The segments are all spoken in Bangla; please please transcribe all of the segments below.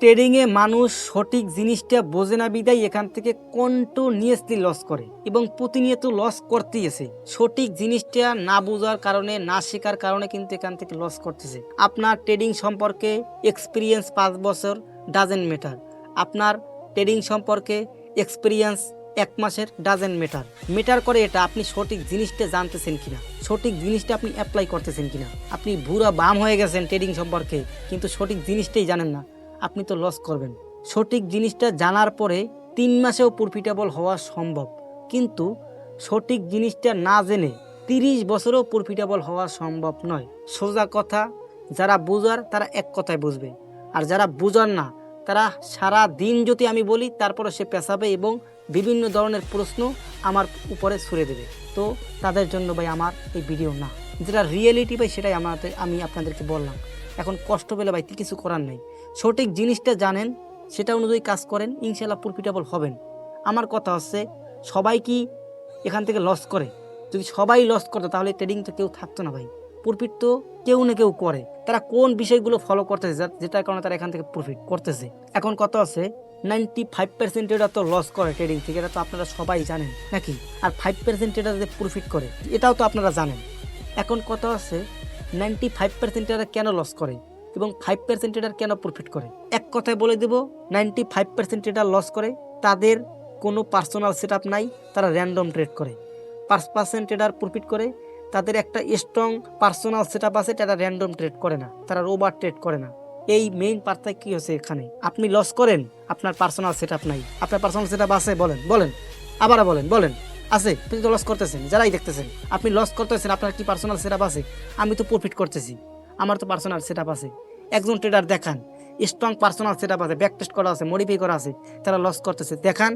ট্রেডিংয়ে মানুষ সঠিক জিনিসটা বোঝে না বিদায় এখান থেকে কন্টিনিউয়াসলি লস করে এবং প্রতিনিয়ত লস করতেই আছে। সঠিক জিনিসটা না বোঝার কারণে, না শেখার কারণে কিন্তু এখান থেকে লস করতেছে। আপনার ট্রেডিং সম্পর্কে এক্সপিরিয়েন্স 5 বছর ডাজেন্ট ম্যাটার। আপনার ট্রেডিং সম্পর্কে এক্সপিরিয়েন্স 1 মাসের ডাজেন্ট ম্যাটার। ম্যাটার করে এটা আপনি সঠিক জিনিসটা জানতেছেন কিনা, সঠিক জিনিসটা আপনি অ্যাপ্লাই করতেছেন কিনা। আপনি ভুরা বাম হয়ে গেছেন ট্রেডিং সম্পর্কে কিন্তু সঠিক জিনিসটাই জানেন না, আপনি তো লস করবেন। সঠিক জিনিসটা জানার পরে 3 মাসেও প্রফিটেবল হওয়া সম্ভব, কিন্তু সঠিক জিনিসটা না জেনে 30 বছরেও প্রফিটেবল হওয়া সম্ভব নয়। সোজা কথা, যারা বুঝার তারা এক কথায় বুঝবে, আর যারা বুঝার না তারা সারা দিন যদি আমি বলি তারপরে সে পেছাবে এবং বিভিন্ন ধরনের প্রশ্ন আমার উপরে ছুড়ে দেবে। তো তাদের জন্য ভাই আমার এই ভিডিও না। যেটা রিয়েলিটি ভাই সেটাই আমি আপনাদেরকে বললাম। এখন কষ্ট পেলে ভাই কিছু করার নেই। সঠিক জিনিসটা জানেন, সেটা অনুযায়ী কাজ করেন, ইনশাল্লাহ প্রফিটেবল হবেন। আমার কথা হচ্ছে, সবাই কি এখান থেকে লস করে? যদি সবাই লস করতো তাহলে ট্রেডিং তো কেউ থাকতো না ভাই। প্রফিট তো কেউ না কেউ করে। তারা কোন বিষয়গুলো ফলো করতেছে যেটার কারণে তারা এখান থেকে প্রফিট করতেছে। এখন কথা আছে 95% এটা তো লস করে ট্রেডিং থেকে, এটা তো আপনারা সবাই জানেন নাকি? আর 5% এটা যে প্রফিট করে এটাও তো আপনারা জানেন। এখন কথা আছে 95% এটা কেন লস করে এবং 5% এটা কেন প্রফিট করে। এক কথায় বলে দেব, 95% এটা লস করে তাদের কোনো পার্সোনাল সেট আপ নাই, তারা র্যান্ডম ট্রেড করে। 5% এটার প্রফিট করে তাদের একটা স্ট্রং পার্সোনাল সেট আপ আছে, তারা র্যান্ডম ট্রেড করে না, তারা ওভার ট্রেড করে না। এই মেইন পার্থক্য কি হচ্ছে এখানে। আপনি লস করেন, আপনার পার্সোনাল সেট আপ নাই। আপনার পার্সোনাল সেট আপ আছে? বলেন আবার বলেন আছে? আপনি তো লস করতেছেন, যারাই দেখতেছেন আপনি লস করতেছেন। আপনার কি পার্সোনাল সেট আপ আছে? আমি তো প্রফিট করতেছি, আমার তো পার্সোনাল সেট আপ আছে। একজন ট্রেডার দেখান স্ট্রং পার্সোনাল সেট আপ আছে, ব্যাক টেস্ট করা আছে, মডিফাই করা আছে, তারা লস করতেছে। দেখান,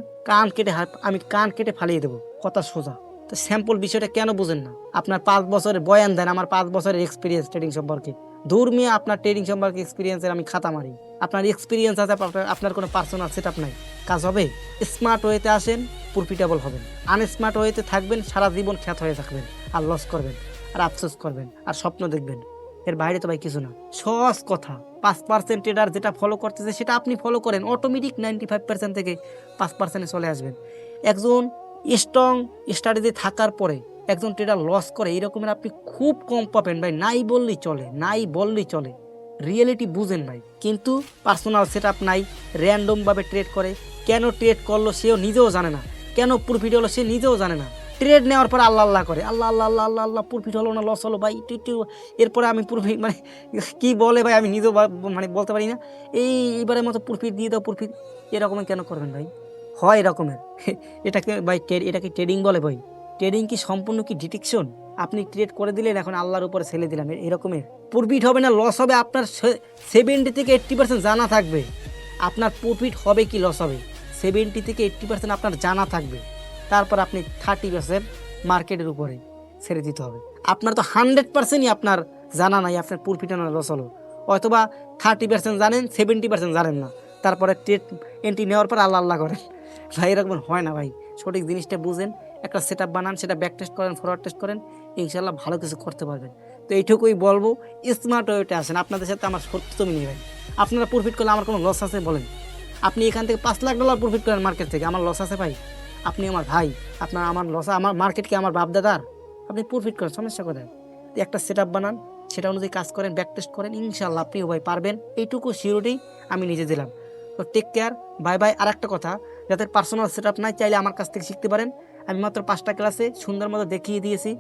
আমি কান কেটে ফালিয়ে দেবো, কথা সোজা। তো স্যাম্পল বিষয়টা কেন বুঝেন না? আপনার 5 বছরের বয়ান দেন, আমার 5 বছরের এক্সপিরিয়েন্স ট্রেডিং সম্পর্কে। দূর মিয়া, আপনার ট্রেডিং সম্পর্কে এক্সপিরিয়েন্সের আমি খাতা মারি। আপনার এক্সপিরিয়েন্স আছে, আপনার কোনো পার্সোনাল সেট আপ নাই, কাজ হবে? স্মার্ট ওয়েতে আসেন, প্রফিটেবল হবেন। আনস্মার্ট ওয়েতে থাকবেন, সারা জীবন খ্যাত হয়ে থাকবেন, আর লস করবেন, আর আফসোস করবেন, আর স্বপ্ন দেখবেন। এর বাইরে তো ভাই কিছু না। সহজ কথা, 5% ট্রেডার যেটা ফলো করতেছে সেটা আপনি ফলো করেন, অটোমেটিক 95% থেকে 5% চলে আসবেন। একজন স্ট্রং স্ট্র্যাটেজি থাকার পরে একজন ট্রেডার লস করে, এরকমের আপনি খুব কম পাবেন ভাই, নাই বললেই চলে। রিয়েলিটি বুঝেন ভাই, কিন্তু পার্সোনাল সেট আপ নাই, র্যান্ডমভাবে ট্রেড করে। কেন ট্রেড করলো সেও নিজেও জানে না, কেন প্রফিট হলো সে নিজেও জানে না। ট্রেড নেওয়ার পর আল্লাহ করে, আল্লাহ প্রফিট হলো না লস হলো ভাই, এরপরে আমি প্রফিট মানে কি বলে ভাই, আমি নিজেও মানে বলতে পারি না। এইবারের মতো প্রফিট দিয়ে দাও প্রফিট, এরকমের কেন করবেন ভাই? হয় এরকমের এটাকে ভাই এটাকে ট্রেডিং বলে ভাই? ট্রেডিং কি সম্পূর্ণ কি ডিটেকশন? আপনি ট্রেড করে দিলেন, এখন আল্লাহর উপরে ছেলে দিলাম, এরকমের প্রফিট হবে না লস হবে আপনার 70 থেকে 80% জানা থাকবে। আপনার প্রফিট হবে কি লস হবে 70 থেকে 80% আপনার জানা থাকবে। তারপর আপনি 30% মার্কেটের উপরে ছেড়ে দিতে হবে। আপনার তো 100%ই আপনার জানা নাই আপনার প্রফিট না লস হলো, অথবা 30% জানেন, 70% জানেন না। তারপরে ট্রেড এন্ট্রি নেওয়ার পর আল্লাহ করেন ভাই, এরকম হয় না ভাই। সঠিক জিনিসটা বুঝেন, একটা সেট আপ বানান, সেটা ব্যাক টেস্ট করেন, ফরওয়ার্ড টেস্ট করেন, ইনশাল্লাহ ভালো কিছু করতে পারবেন। তো এইটুকুই বলবো, স্মার্ট ওয়েতে আসেন। আপনাদের সাথে আমার সত্যমি নেই ভাই। আপনারা প্রফিট করলে আমার কোনো লস আছে বলেন? আপনি এখান থেকে $5 লাখ প্রফিট করেন মার্কেট থেকে, আমার লস আছে ভাই? আপনি আমার ভাই, আমার লস, আমার মার্কেট কি আমার বাপ দাদার? আপনি প্রফিট করেন, সমস্যা করেন। একটা সেট আপ বানান, সেটা অনুযায়ী কাজ করেন, ব্যাক টেস্ট করেন, ইনশাল্লাহ আপনিও ভাই পারবেন। এইটুকু সিওরিটি আমি নিজে দিলাম। তো টেক কেয়ার, বাই বাই। আর একটা কথা, যাদের পার্সোনাল সেট আপ নাই চাইলে আমার কাছ থেকে শিখতে পারেন। আমি মাত্র 5টা ক্লাসে সুন্দর মতো দেখিয়ে দিয়েছি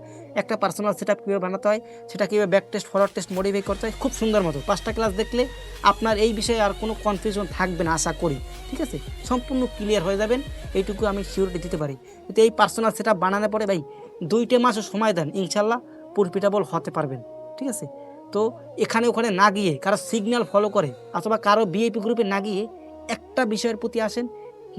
একটা পার্সোনাল সেট আপ কীভাবে বানাতে হয়, সেটা কীভাবে back test forward test modify করতে হয়, খুব সুন্দর মতো। 5টা ক্লাস দেখলে আপনার এই বিষয়ে আর কোনো কনফিউশন থাকবে না আশা করি, ঠিক আছে? সম্পূর্ণ ক্লিয়ার হয়ে যাবেন, এইটুকু আমি সিওরিটি দিতে পারি। কিন্তু এই পার্সোনাল সেট আপ বানানোর পরে ভাই 2টা মাসও সময় দেন, ইনশাল্লাহ প্রফিটেবল হতে পারবেন, ঠিক আছে? তো এখানে ওখানে না গিয়ে, কারো সিগন্যাল ফলো করে অথবা কারো ভিআইপি গ্রুপে না গিয়ে একটা বিষয়ের প্রতি আসেন,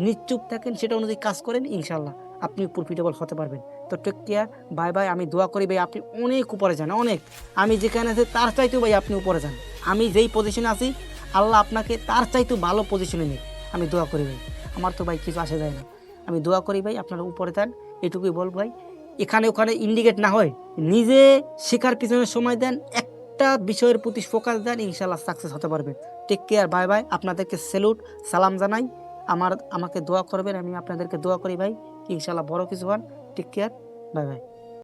নিশ্চুপ থাকেন, সেটা অনুযায়ী কাজ করেন, ইনশাল্লাহ আপনি প্রফিটেবল হতে পারবেন। তো টেক কেয়ার, বাই বাই। আমি দোয়া করি ভাই আপনি অনেক উপরে যান, অনেক। আমি যেখানে আছি তার চাইতেও ভাই আপনি উপরে যান। আমি যেই পজিশনে আছি আল্লাহ আপনাকে তার চাইতেও ভালো পজিশনে নিক, আমি দোয়া করি ভাই। আমার তো ভাই কিছু আসে যায় না, আমি দোয়া করি ভাই আপনারা উপরে যান, এটুকুই বলব ভাই। এখানে ওখানে ইন্ডিকেট না হয়, নিজে শেখার পিছনে সময় দেন, একটা বিষয়ের প্রতি ফোকাস দেন, ইনশাল্লাহ সাকসেস হতে পারবেন। Take care, bye bye. আপনাদেরকে স্যালুট, সালাম জানাই। আমাকে দোয়া করবেন, আমি আপনাদেরকে দোয়া করি ভাই, ইনশাল্লাহ বড় কিছু হন। Take care, bye by.